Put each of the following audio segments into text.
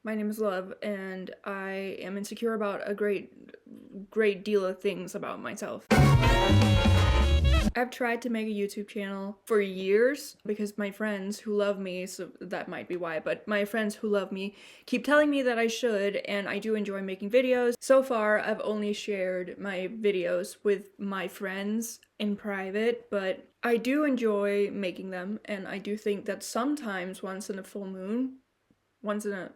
My name is Love, and I am insecure about a great deal of things about myself. I've tried to make a YouTube channel for years because my friends who love me, so that might be why, but my friends who love me keep telling me that I should, and I do enjoy making videos. So far, I've only shared my videos with my friends in private, but I do enjoy making them, and I do think that sometimes once in a full moon, once in a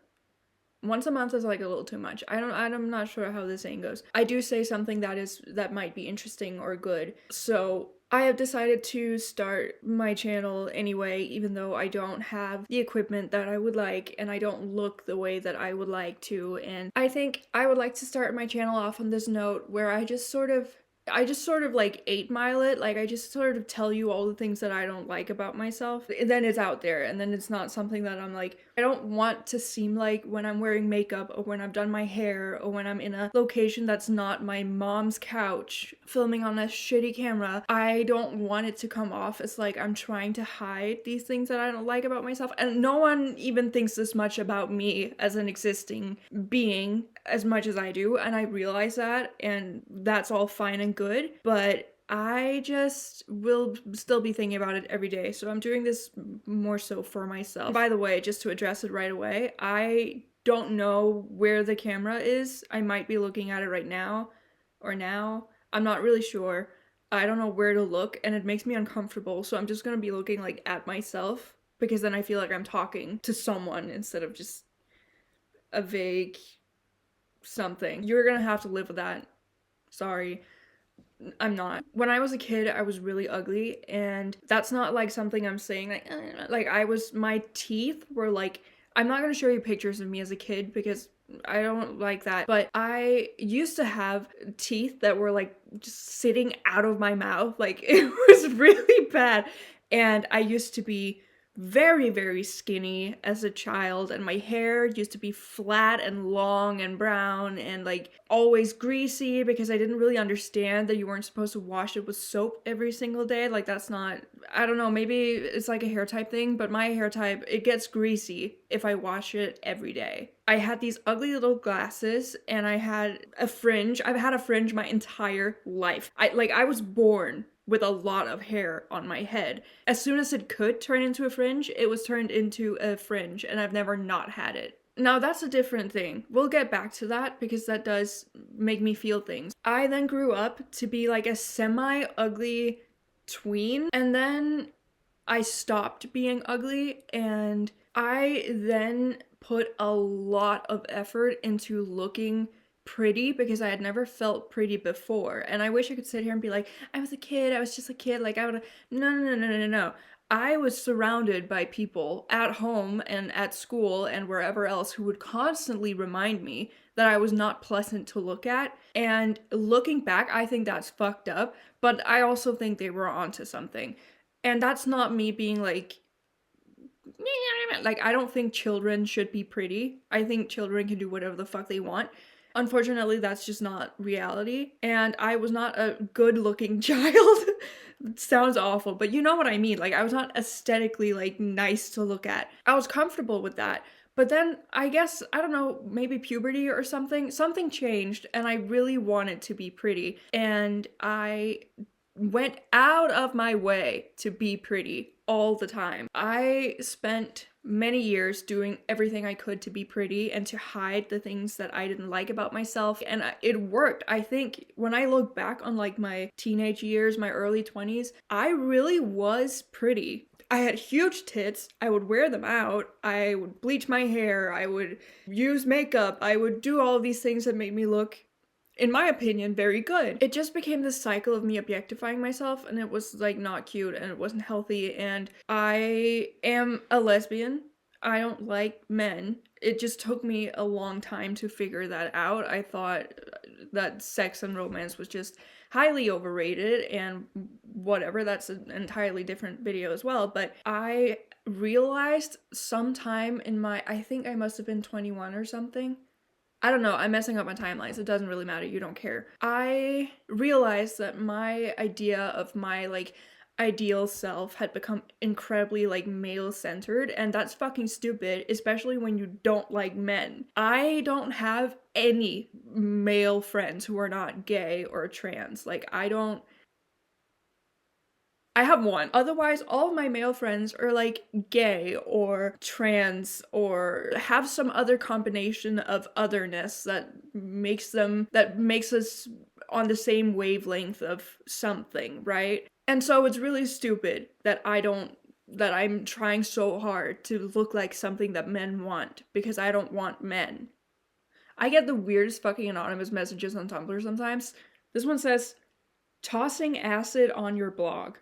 once a month is like a little too much. I'm not sure how this saying goes. I do say something that might be interesting or good. So I have decided to start my channel anyway, even though I don't have the equipment that I would like and I don't look the way that I would like to. And I think I would like to start my channel off on this note where I just sort of like 8 Mile it. Like, I just sort of tell you all the things that I don't like about myself. And then it's out there, and then it's not something that I'm like, I don't want to seem like when I'm wearing makeup or when I've done my hair or when I'm in a location that's not my mom's couch filming on a shitty camera. I don't want it to come off as like I'm trying to hide these things that I don't like about myself. And no one even thinks this much about me as an existing being as much as I do, and I realize that, and that's all fine and good, but I just will still be thinking about it every day. So I'm doing this more so for myself. By the way, just to address it right away, I don't know where the camera is. I might be looking at it right now or now. I'm not really sure. I don't know where to look, and it makes me uncomfortable. So I'm just gonna be looking like at myself because then I feel like I'm talking to someone instead of just a vague something. You're gonna have to live with that. Sorry. I'm not. When I was a kid, I was really ugly, and that's not like something I'm saying like my teeth were like, I'm not gonna show you pictures of me as a kid because I don't like that, but I used to have teeth that were like just sitting out of my mouth. Like, it was really bad. And I used to be very, very skinny as a child, and my hair used to be flat and long and brown and like always greasy because I didn't really understand that you weren't supposed to wash it with soap every single day. Like, that's not, I don't know, maybe it's like a hair type thing, but my hair type, it gets greasy if I wash it every day. I had these ugly little glasses, and I had a fringe. I've had a fringe my entire life. I was born with a lot of hair on my head. As soon as it could turn into a fringe, it was turned into a fringe, and I've never not had it. Now, that's a different thing. We'll get back to that because that does make me feel things. I then grew up to be like a semi-ugly tween, and then I stopped being ugly, and I then put a lot of effort into looking pretty because I had never felt pretty before. And I wish I could sit here and be like, I was a kid, I was just a kid, like I would. No, no, no, no, no, no. I was surrounded by people at home and at school and wherever else who would constantly remind me that I was not pleasant to look at. And looking back, I think that's fucked up, but I also think they were onto something. And that's not me being like, I don't think children should be pretty. I think children can do whatever the fuck they want. Unfortunately, that's just not reality. And I was not a good looking child. It sounds awful, but you know what I mean. Like, I was not aesthetically like nice to look at. I was comfortable with that. But then I guess, I don't know, maybe puberty or something. Something changed, and I really wanted to be pretty. And I went out of my way to be pretty all the time. I spent many years doing everything I could to be pretty and to hide the things that I didn't like about myself, and it worked. I think when I look back on like my teenage years, my early 20s, I really was pretty. I had huge tits. I would wear them out. I would bleach my hair. I would use makeup. I would do all of these things that made me look, in my opinion, very good. It just became this cycle of me objectifying myself, and it was like not cute and it wasn't healthy. And I am a lesbian. I don't like men. It just took me a long time to figure that out. I thought that sex and romance was just highly overrated and whatever. That's an entirely different video as well. But I realized sometime in my, I think I must have been 21 or something. I don't know, I'm messing up my timelines. It doesn't really matter, you don't care. I realized that my idea of my like ideal self had become incredibly like male centered, and that's fucking stupid, especially when you don't like men. I don't have any male friends who are not gay or trans. Like I have one. Otherwise, all of my male friends are like gay or trans or have some other combination of otherness that makes us on the same wavelength of something, right? And so it's really stupid that I'm trying so hard to look like something that men want because I don't want men. I get the weirdest fucking anonymous messages on Tumblr sometimes. This one says, tossing acid on your blog.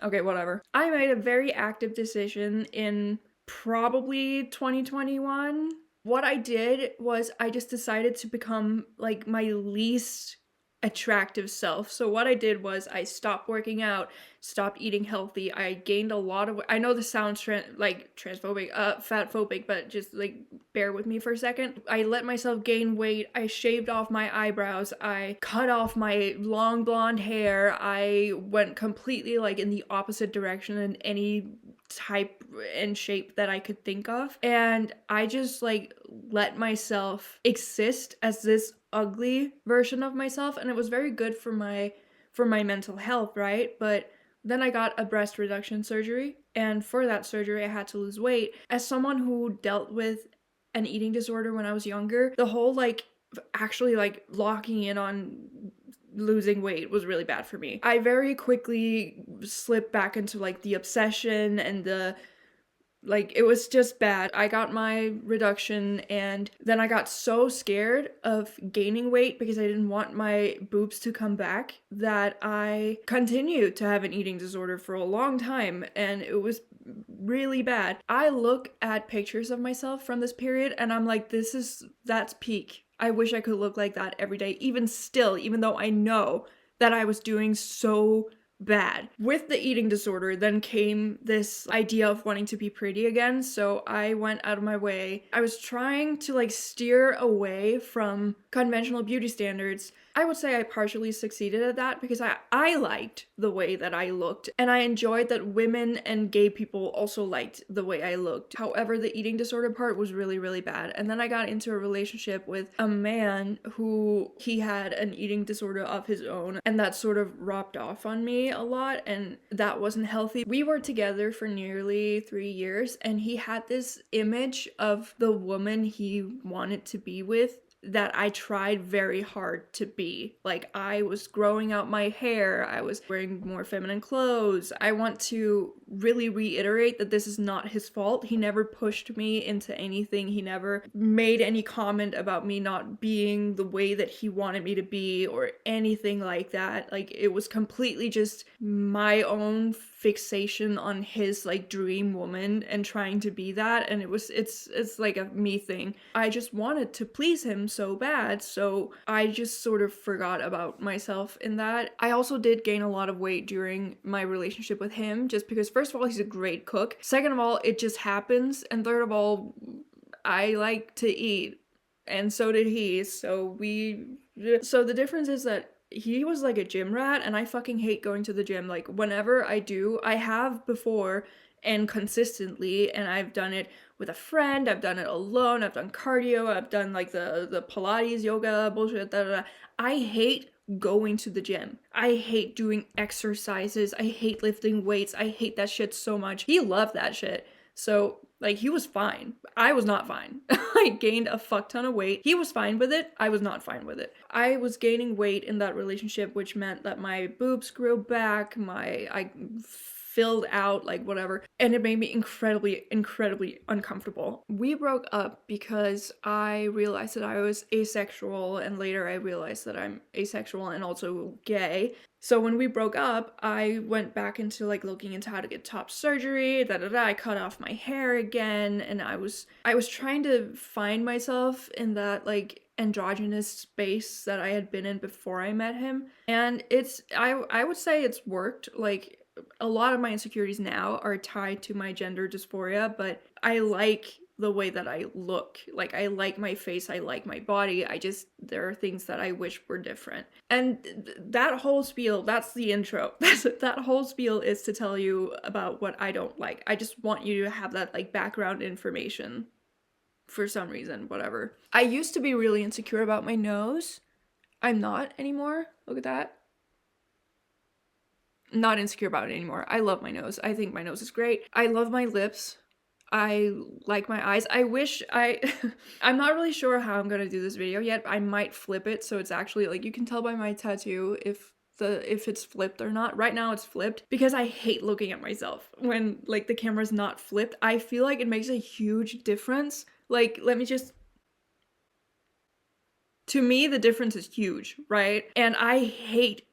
Okay, whatever. I made a very active decision in probably 2021. What I did was I just decided to become like my least attractive self. So what I did was I stopped working out, stopped eating healthy. I gained a lot of I know this sounds transphobic, fatphobic, but just like bear with me for a second. I let myself gain weight. I shaved off my eyebrows. I cut off my long blonde hair. I went completely like in the opposite direction in any type and shape that I could think of. And I just like let myself exist as this ugly version of myself, and it was very good for my mental health, right? But then I got a breast reduction surgery, and for that surgery I had to lose weight. As someone who dealt with an eating disorder when I was younger, the whole like actually like locking in on losing weight was really bad for me. I very quickly slipped back into like the obsession and the like, it was just bad. I got my reduction, and then I got so scared of gaining weight because I didn't want my boobs to come back that I continued to have an eating disorder for a long time, and it was really bad. I look at pictures of myself from this period and I'm like, that's peak. I wish I could look like that every day, even still, even though I know that I was doing so bad. With the eating disorder then came this idea of wanting to be pretty again, so I went out of my way. I was trying to like steer away from conventional beauty standards. I would say I partially succeeded at that because I liked the way that I looked, and I enjoyed that women and gay people also liked the way I looked. However, the eating disorder part was really, really bad. And then I got into a relationship with a man who he had an eating disorder of his own, and that sort of rubbed off on me a lot, and that wasn't healthy. We were together for nearly 3 years, and he had this image of the woman he wanted to be with that I tried very hard to be. Like, I was growing out my hair, I was wearing more feminine clothes. I want to really reiterate that this is not his fault. He never pushed me into anything. He never made any comment about me not being the way that he wanted me to be or anything like that. Like, it was completely just my own fixation on his like dream woman and trying to be that, and it's like a me thing. I just wanted to please him so bad, so I just sort of forgot about myself in that. I also did gain a lot of weight during my relationship with him, just because first of all, he's a great cook, second of all, it just happens, and third of all, I like to eat, and so did he. So the difference is that he was like a gym rat, and I fucking hate going to the gym. Like, whenever I do, I have before and consistently, and I've done it with a friend, I've done it alone, I've done cardio, I've done like the Pilates, yoga, bullshit, da da da. I hate going to the gym. I hate doing exercises. I hate lifting weights. I hate that shit so much. He loved that shit. So, like, he was fine. I was not fine. I gained a fuck ton of weight. He was fine with it. I was not fine with it. I was gaining weight in that relationship, which meant that my boobs grew back, I filled out, like whatever, and it made me incredibly uncomfortable. We broke up because I realized that I was asexual, and later I realized that I'm asexual and also gay. So when we broke up, I went back into like looking into how to get top surgery, I cut off my hair again, and I was trying to find myself in that like androgynous space that I had been in before I met him. And I would say it's worked. Like, a lot of my insecurities now are tied to my gender dysphoria, but I like the way that I look. Like, I like my face, I like my body. There are things that I wish were different. And that whole spiel, that's the intro. That whole spiel is to tell you about what I don't like. I just want you to have that, like, background information for some reason, whatever. I used to be really insecure about my nose. I'm not anymore. Look at that. Not insecure about it anymore. I love my nose. I think my nose is great. I love my lips. I like my eyes. I wish I'm not really sure how I'm gonna do this video yet. I might flip it so it's actually, like, you can tell by my tattoo if it's flipped or not. Right now it's flipped because I hate looking at myself when, like, the camera's not flipped. I feel like it makes a huge difference. Like, to me, the difference is huge, right? And I hate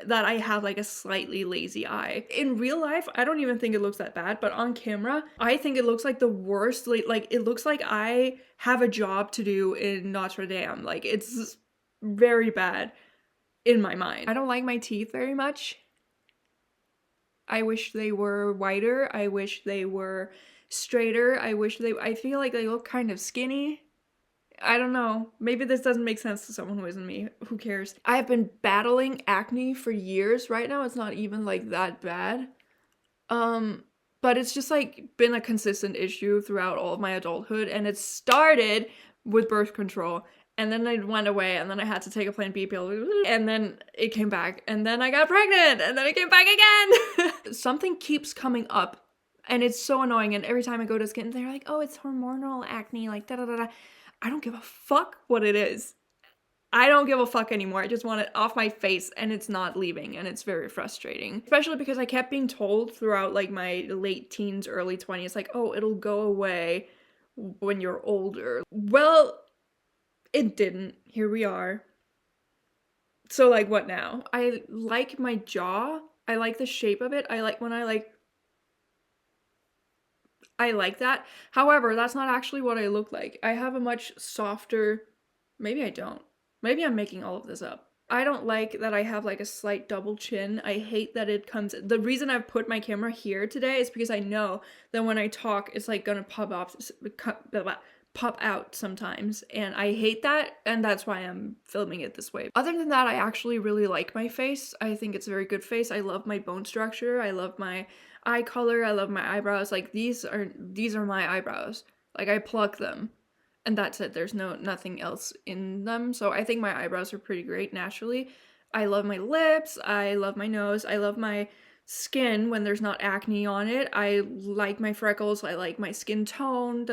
that I have, like, a slightly lazy eye. In real life, I don't even think it looks that bad, but on camera, I think it looks like the worst. Like, it looks like I have a job to do in Notre Dame. Like, it's very bad in my mind. I don't like my teeth very much. I wish they were whiter. I wish they were straighter. I feel like they look kind of skinny. I don't know. Maybe this doesn't make sense to someone who isn't me. Who cares? I have been battling acne for years. Right now, it's not even, like, that bad. But it's just, like, been a consistent issue throughout all of my adulthood. And it started with birth control. And then it went away. And then I had to take a Plan B pill. And then it came back. And then I got pregnant. And then it came back again. Something keeps coming up. And it's so annoying. And every time I go to skin, they're like, oh, it's hormonal acne. Like, da-da-da-da. I don't give a fuck what it is. I don't give a fuck anymore. I just want it off my face and it's not leaving, and it's very frustrating. Especially because I kept being told throughout, like, my late teens, early 20s, like, oh, it'll go away when you're older. Well, it didn't. Here we are. So, like, what now? I like my jaw. I like the shape of it. I like that. However, that's not actually what I look like. I have a much softer, maybe I don't. Maybe I'm making all of this up. I don't like that I have, like, a slight double chin. I hate that it comes, the reason I've put my camera here today is because I know that when I talk, it's, like, gonna pop out sometimes, and I hate that, and that's why I'm filming it this way. Other than that, I actually really like my face. I think it's a very good face. I love my bone structure. I love my eye color. I love my eyebrows. Like, these are my eyebrows. Like, I pluck them, and that's it. There's nothing else in them. So I think my eyebrows are pretty great naturally. I love my lips. I love my nose. I love my skin when there's not acne on it. I like my freckles. I like my skin tone.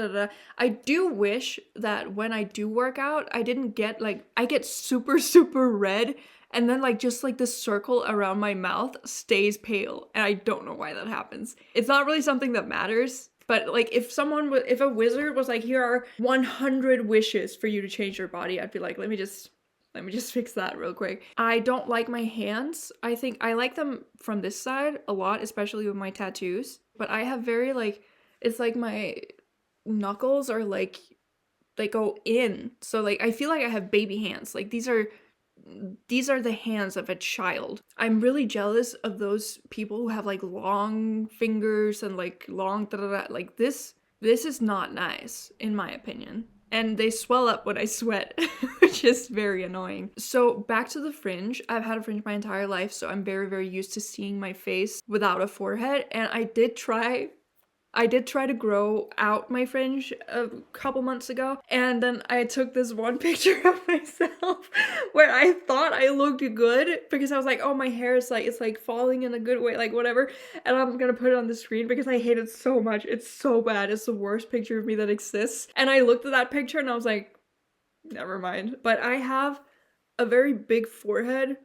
I do wish that when I do work out, I didn't get, like, I get super, super red, and then, like, just, like, the circle around my mouth stays pale, and I don't know why that happens. It's not really something that matters, but, like, if a wizard was like, here are 100 wishes for you to change your body, I'd be like, let me just fix that real quick. I don't like my hands. I think I like them from this side a lot, especially with my tattoos. But I have very, like, it's like my knuckles are, like, they go in. So, like, I feel like I have baby hands. Like, these are the hands of a child. I'm really jealous of those people who have, like, long fingers and, like, long like this is not nice, in my opinion. And they swell up when I sweat, which is very annoying. So back to the fringe. I've had a fringe my entire life, so I'm very, very used to seeing my face without a forehead. And I did try to grow out my fringe a couple months ago, and then I took this one picture of myself where I thought I looked good because I was like, oh, my hair is, like, it's, like, falling in a good way, like, whatever, and I'm gonna put it on the screen because I hate it so much. It's so bad. It's the worst picture of me that exists. And I looked at that picture and I was like, never mind. But I have a very big forehead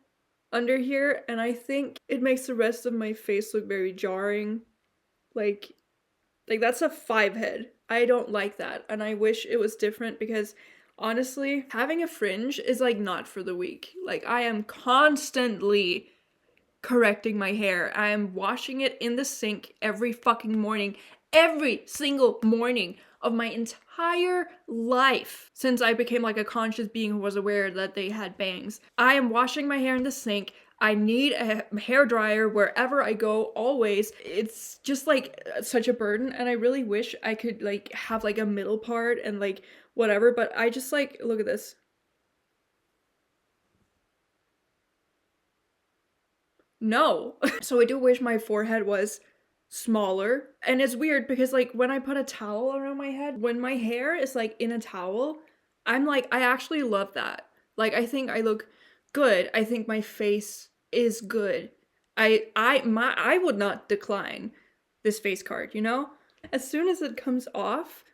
under here, and I think it makes the rest of my face look very jarring. Like that's a 5 head. I don't like that, and I wish it was different because honestly, having a fringe is, like, not for the weak. Like, I am constantly correcting my hair. I am washing it in the sink every fucking morning. Every single morning of my entire life since I became, like, a conscious being who was aware that they had bangs. I am washing my hair in the sink. I need a hair dryer wherever I go, always. It's just like such a burden, and I really wish I could like have like a middle part and like whatever, but I just like, look at this. No. So I do wish my forehead was smaller. And it's weird because like when I put a towel around my head, when my hair is like in a towel, I'm like, I actually love that. Like I think I look good. I think my face is good. I would not decline this face card, you know? As soon as it comes off,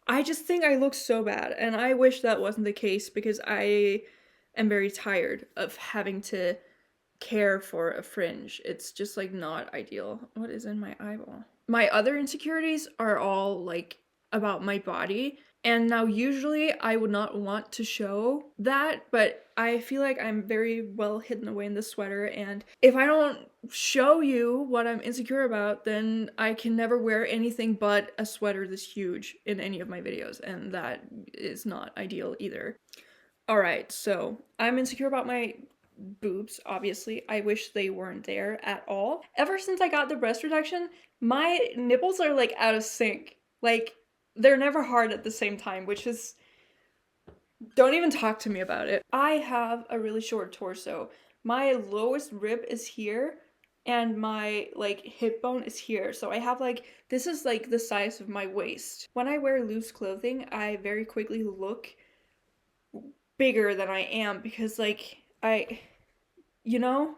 I just think I look so bad, and I wish that wasn't the case because I am very tired of having to care for a fringe. It's just like not ideal. What is in my eyeball? My other insecurities are all like about my body. And now usually I would not want to show that, but I feel like I'm very well hidden away in the sweater, and if I don't show you what I'm insecure about, then I can never wear anything but a sweater this huge in any of my videos, and that is not ideal either. Alright, so I'm insecure about my boobs, obviously. I wish they weren't there at all. Ever since I got the breast reduction, my nipples are like out of sync. Like, they're never hard at the same time, which is... Don't even talk to me about it. I have a really short torso. My lowest rib is here, and my like hip bone is here. So I have like, this is like the size of my waist. When I wear loose clothing, I very quickly look bigger than I am because like you know,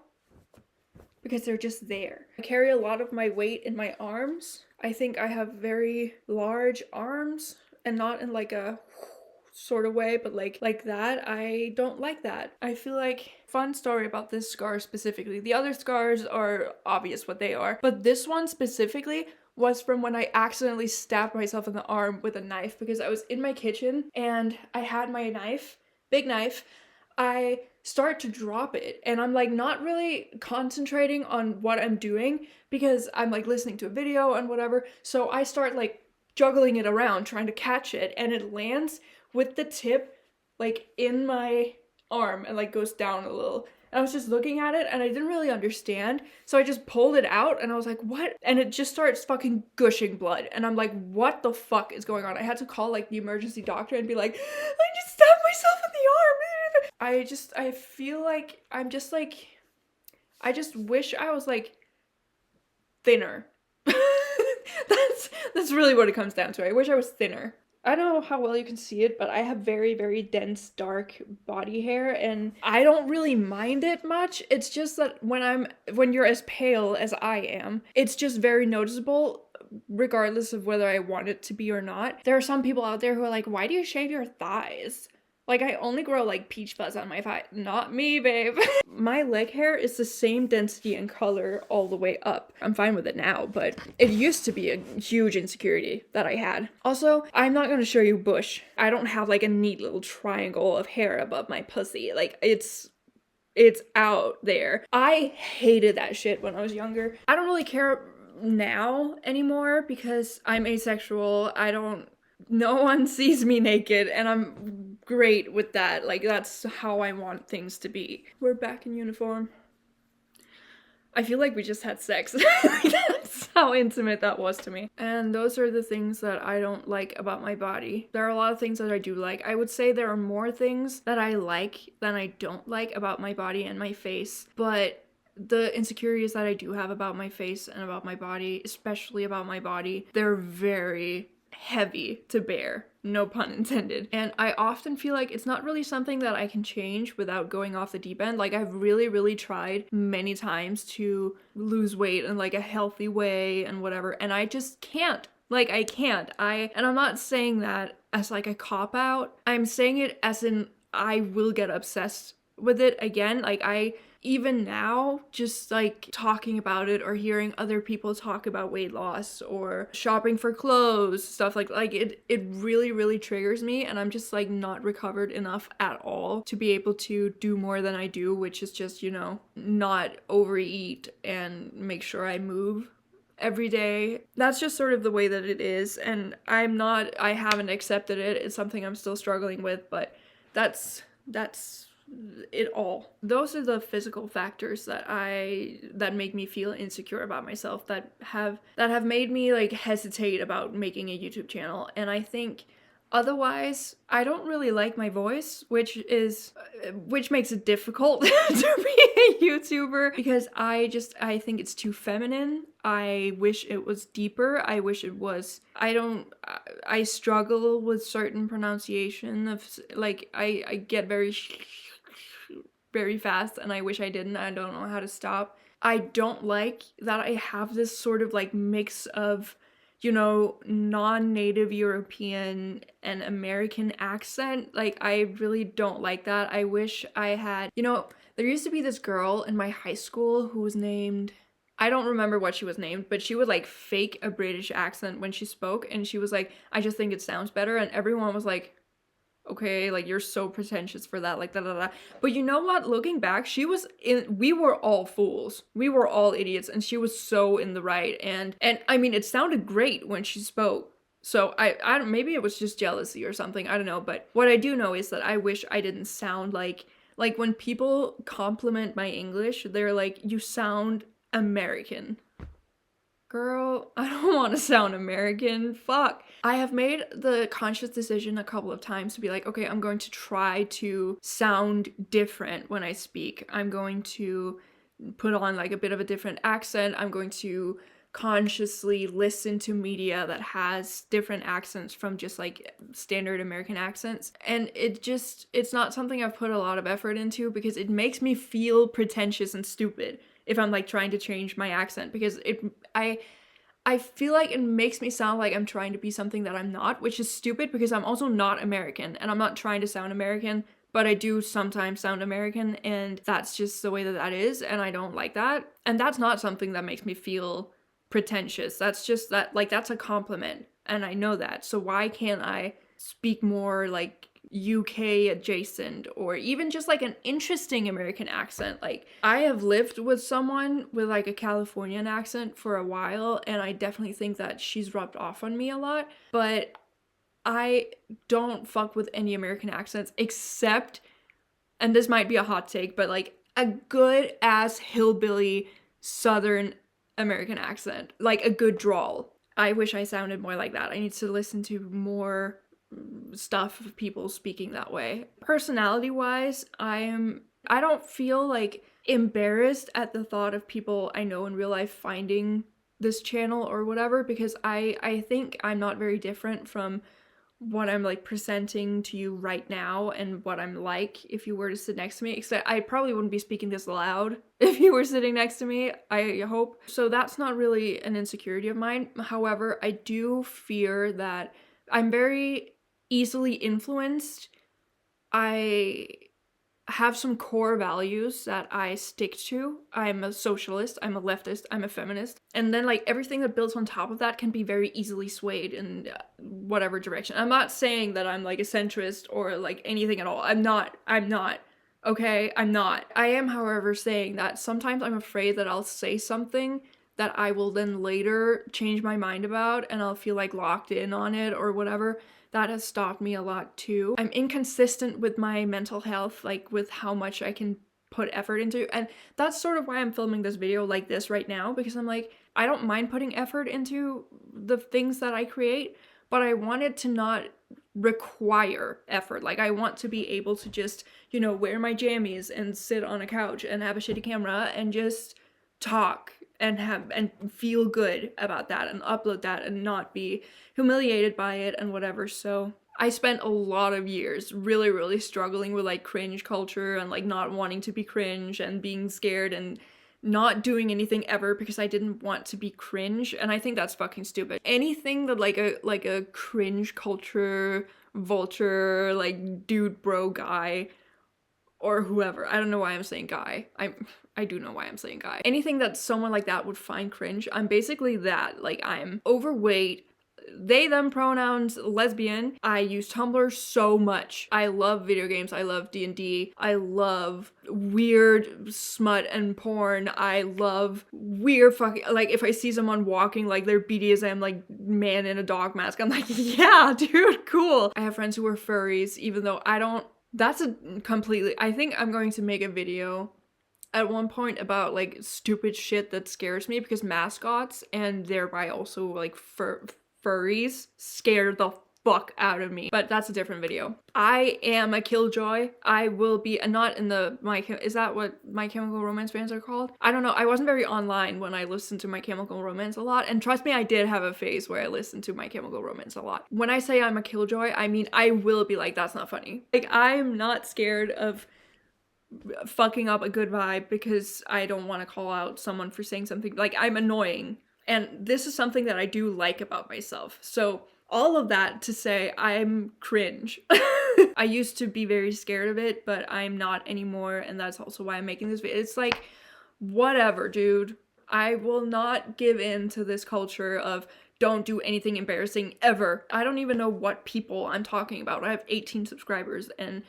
because they're just there. I carry a lot of my weight in my arms. I think I have very large arms, and not in like a sort of way, but like that. I don't like that. I feel like, fun story about this scar specifically. The other scars are obvious what they are, but this one specifically was from when I accidentally stabbed myself in the arm with a knife because I was in my kitchen and I had my knife, big knife. I start to drop it and I'm like not really concentrating on what I'm doing because I'm like listening to a video and whatever. So I start like juggling it around trying to catch it, and it lands with the tip like in my arm and like goes down a little. And I was just looking at it and I didn't really understand. So I just pulled it out and I was like, what? And it just starts fucking gushing blood. And I'm like, what the fuck is going on? I had to call like the emergency doctor and be like, I just stabbed myself in the arm. I feel like I'm just like, I just wish I was like thinner. That's really what it comes down to. I wish I was thinner. I don't know how well you can see it, but I have very, very dense, dark body hair, and I don't really mind it much. It's just that when you're as pale as I am, it's just very noticeable, regardless of whether I want it to be or not. There are some people out there who are like, why do you shave your thighs? Like, I only grow like peach fuzz on my thigh. Not me, babe. My leg hair is the same density and color all the way up. I'm fine with it now, but it used to be a huge insecurity that I had. Also, I'm not gonna show you bush. I don't have like a neat little triangle of hair above my pussy. Like, it's out there. I hated that shit when I was younger. I don't really care now anymore because I'm asexual. No one sees me naked, and I'm great with that. Like, that's how I want things to be. We're back in uniform. I feel like we just had sex. That's how intimate that was to me. And those are the things that I don't like about my body. There are a lot of things that I do like. I would say there are more things that I like than I don't like about my body and my face, but the insecurities that I do have about my face and about my body, especially about my body, they're very heavy to bear, no pun intended. And I often feel like it's not really something that I can change without going off the deep end. Like, I've really tried many times to lose weight in like a healthy way and whatever, and I just can't. Like, I can't. And I'm not saying that as like a cop-out. I'm saying it as in I will get obsessed with it again. Like, even now, just like talking about it or hearing other people talk about weight loss or shopping for clothes, stuff like it really triggers me, and I'm just like not recovered enough at all to be able to do more than I do, which is just, you know, not overeat and make sure I move every day. That's just sort of the way that it is, and I haven't accepted it. It's something I'm still struggling with, but that's it all. Those are the physical factors that make me feel insecure about myself, that have made me like hesitate about making a YouTube channel. And I think otherwise, I don't really like my voice, which makes it difficult to be a YouTuber, because I think it's too feminine. I wish it was deeper. I wish it was, I struggle with certain pronunciation of, like, I get very fast, and I wish I didn't. I don't know how to stop. I don't like that I have this sort of like mix of, you know, non-native European and American accent. Like, I really don't like that. I wish I had, you know, there used to be this girl in my high school who was named, I don't remember what she was named, but she would like fake a British accent when she spoke, and she was like, I just think it sounds better, and everyone was like, okay, like, you're so pretentious for that, like, da da da. But you know what? Looking back, we were all fools. We were all idiots, and she was so in the right. And I mean, it sounded great when she spoke. So I don't, maybe it was just jealousy or something, I don't know. But what I do know is that I wish I didn't sound like when people compliment my English, they're like, you sound American. Girl, I don't want to sound American. Fuck. I have made the conscious decision a couple of times to be like, okay, I'm going to try to sound different when I speak. I'm going to put on like a bit of a different accent. I'm going to consciously listen to media that has different accents from just like standard American accents. And it's not something I've put a lot of effort into, because it makes me feel pretentious and stupid if I'm like trying to change my accent, because I feel like it makes me sound like I'm trying to be something that I'm not, which is stupid because I'm also not American, and I'm not trying to sound American, but I do sometimes sound American, and that's just the way that is, and I don't like that. And that's not something that makes me feel pretentious. That's just that, like, that's a compliment, and I know that. So why can't I speak more like UK adjacent, or even just like an interesting American accent? Like, I have lived with someone with like a Californian accent for a while, and I definitely think that she's rubbed off on me a lot, but I don't fuck with any American accents except, and this might be a hot take, but like a good ass hillbilly Southern American accent, like a good drawl. I wish I sounded more like that. I need to listen to more stuff of people speaking that way. Personality wise, I don't feel like embarrassed at the thought of people I know in real life finding this channel or whatever, because I think I'm not very different from what I'm like presenting to you right now and what I'm like if you were to sit next to me, except I probably wouldn't be speaking this loud if you were sitting next to me, I hope. So that's not really an insecurity of mine. However, I do fear that I'm very easily influenced. I have some core values that I stick to. I'm a socialist, I'm a leftist, I'm a feminist. And then like everything that builds on top of that can be very easily swayed in whatever direction. I'm not saying that I'm like a centrist or like anything at all. I'm not. Okay? I'm not. I am, however, saying that sometimes I'm afraid that I'll say something that I will then later change my mind about, and I'll feel like locked in on it or whatever. That has stopped me a lot too. I'm inconsistent with my mental health, like with how much I can put effort into, and that's sort of why I'm filming this video like this right now, because I'm like, I don't mind putting effort into the things that I create, but I want it to not require effort. Like, I want to be able to just, you know, wear my jammies and sit on a couch and have a shitty camera and just talk and feel good about that and upload that and not be humiliated by it and whatever. So I spent a lot of years really struggling with like cringe culture and like not wanting to be cringe and being scared and not doing anything ever because I didn't want to be cringe, and I think that's fucking stupid. Anything that like a cringe culture vulture, like dude bro guy or whoever, I don't know why I'm saying guy, I do know why I'm saying guy. Anything that someone like that would find cringe, I'm basically that. Like, I'm overweight, they, them pronouns, lesbian. I use Tumblr so much. I love video games. I love D&D. I love weird smut and porn. I love weird fucking, like, if I see someone walking like they're BDSM, like man in a dog mask, I'm like, yeah, dude, cool. I have friends who are furries, even though I don't That's a completely, I think I'm going to make a video at one point about like stupid shit that scares me, because mascots and thereby also like furries scare the fuck out of me. But that's a different video. I am a killjoy. I will be not in the is that what My Chemical Romance fans are called? I don't know. I wasn't very online when I listened to My Chemical Romance a lot, and trust me, I did have a phase where I listened to My Chemical Romance a lot. When I say I'm a killjoy, I mean I will be like, that's not funny. Like, I'm not scared of fucking up a good vibe because I don't want to call out someone for saying something. Like, I'm annoying, and this is something that I do like about myself. So all of that to say, I'm cringe. I used to be very scared of it, but I'm not anymore, and that's also why I'm making this video. It's like, whatever, dude. I will not give in to this culture of don't do anything embarrassing ever. I don't even know what people I'm talking about. I have 18 subscribers, and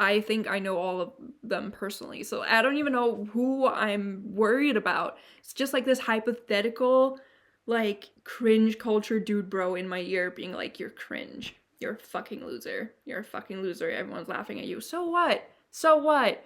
I think I know all of them personally. So I don't even know who I'm worried about. It's just like this hypothetical, like, cringe culture dude bro in my ear being like, you're cringe. You're a fucking loser. You're a fucking loser. Everyone's laughing at you. So what? So what?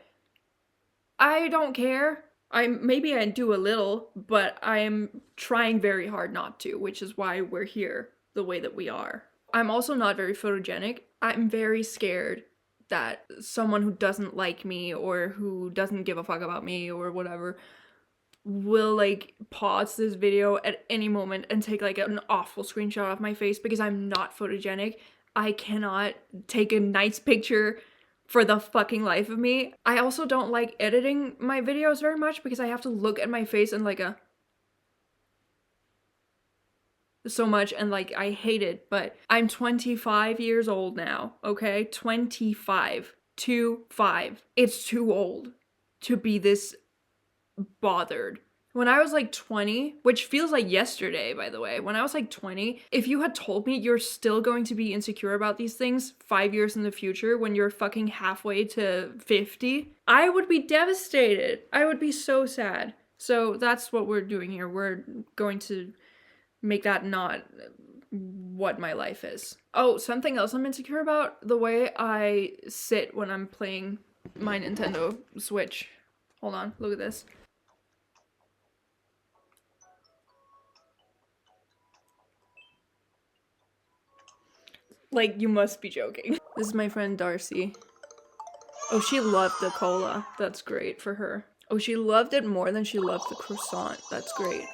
I don't care. Maybe I do a little, but I'm trying very hard not to, which is why we're here the way that we are. I'm also not very photogenic. I'm very scared that someone who doesn't like me or who doesn't give a fuck about me or whatever will like pause this video at any moment and take like an awful screenshot of my face because I'm not photogenic. I cannot take a nice picture for the fucking life of me. I also don't like editing my videos very much because I have to look at my face and like so much, and like I hate it. But I'm 25 years old now, okay? 25. 25. It's too old to be this bothered. When I was like 20, which feels like yesterday, by the way, when I was like 20, if you had told me you're still going to be insecure about these things 5 years in the future when you're fucking halfway to 50, I would be devastated. I would be so sad. So that's what we're doing here. We're going to make that not what my life is. Oh, something else I'm insecure about, the way I sit when I'm playing my Nintendo Switch. Hold on, look at this. Like, you must be joking. This is my friend Darcy. Oh, she loved the cola. That's great for her. Oh, she loved it more than she loved the croissant. That's great.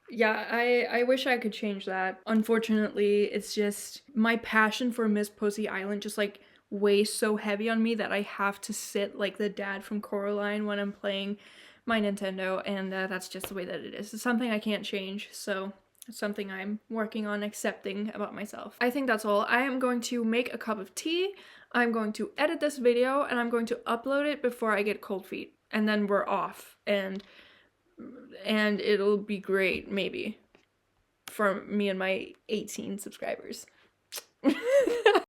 Yeah, I wish I could change that. Unfortunately, it's just my passion for Miss Pussy Island just like weighs so heavy on me that I have to sit like the dad from Coraline when I'm playing my Nintendo, and that's just the way that it is. It's something I can't change, so it's something I'm working on accepting about myself. I think that's all. I am going to make a cup of tea, I'm going to edit this video, and I'm going to upload it before I get cold feet. And then we're off, and it'll be great, maybe, for me and my 18 subscribers.